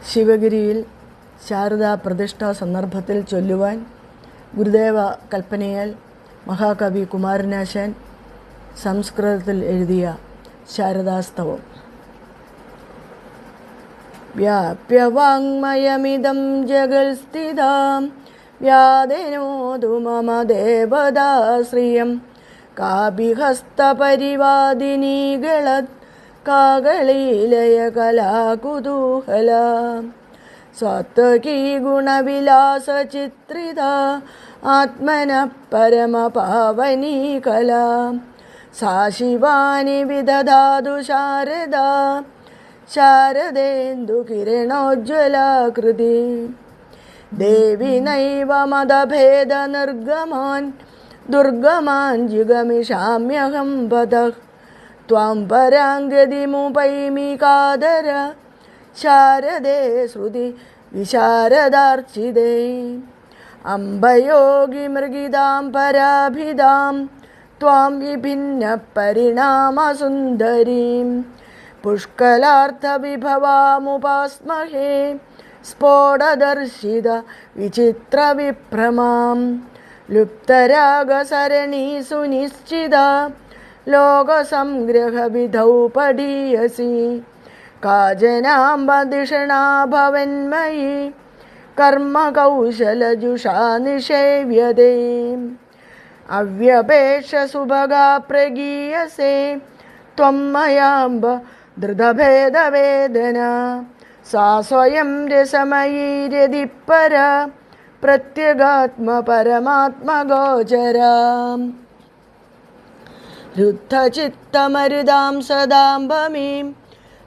ശിവഗിരിയിൽ ശാരദാ പ്രതിഷ്ഠാ സന്ദർഭത്തിൽ ചൊല്ലുവാൻ ഗുരുദേവ കൽപ്പനയാൽ മഹാകവി കുമാരനാശാൻ സംസ്കൃതത്തിൽ എഴുതിയ ശാരദാസ്തവം. വ്യാപ്യവാങ്മയമിദം ജഗൽസ്ഥിതാം വ്യാദേനോതു മമ ദേവതാശ്രിയം കാപിഹസ്തപരിവാദിനീകളത് കാകളീലയ കലാകുതൂഹല സാത്വകീ ഗുണവിലാസചിത്രിത ആത്മനഃ പരമപാവനീ കലാ സാ ശിവാനി വിദധാതു ശാരദാ ശാരദേന്ദുകിരണോജ്വലാകൃതി ദേവി നൈവ മതഭേദനിർഗമാൻ ദുർഗമാൻ ജിഗമിഷാമ്യഹം പദഃ ത്വാം പരാംഗതിമുപൈമി കാദര ശാരദേ ശ്രുതി വിശാരദാർച്ചിതേ അംബയോഗി മൃഗിതാം പരാഭിതാം ത്വാം വിഭിന്ന പരിണാമസുന്ദരീം പുഷ്കലാർത്ഥവിഭവാമുപാസ്മഹേ സ്ഫോടദർശിത വിചിത്രവിഭ്രമാം ലുപ്തരാഗസരണീസു നിശ്ചിത ലോകസംഗ്രഹവിധൗ പഠീയസി കാചനാംബദിഷണാ ഭവന്മയി കർമ്മകൗശലജുഷാ നിഷേവ്യതേ അവ്യപേക്ഷസുഭഗാ പ്രഗീയസേ ത്വം മയാംബ ധൃതഭേദവേദന സാ സ്വയം രസമയീ രതിപ്പര പ്രത്യഗാത്മപരമാത്മഗോചരാ രുദ്ധചിത്തമരുതാം സദാംബമീം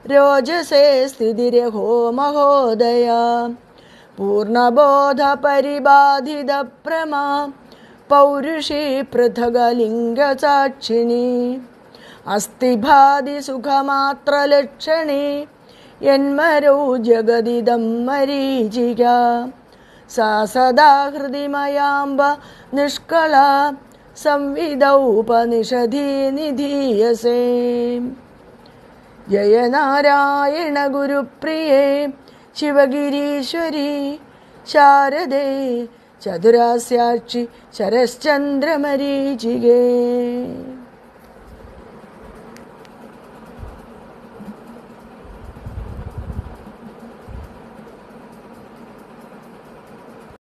രോജസേ സ്ഥിതിരഹോ മഹോദയാ പൂർണ്ണബോധപരിബാധിതപ്രമാ പൗരുഷീ പൃഥഗലിംഗസാക്ഷിണീ അസ്ഥിഭാതി സുഖമാത്രലക്ഷണീ യന്മരോ ജഗദിദം മരീചിക സാ സദാ ഹൃദി മയാംബ നിഷ്കളാ സംവിദൗപനിഷധീ നിധീയസേ ജയ നാരായണ ഗുരുപ്രിയേ ശിവഗിരീശ്വരി ശാരദേ ചതുരാസ്യാക്ഷി ശരശ്ചന്ദ്രമരീചികേ.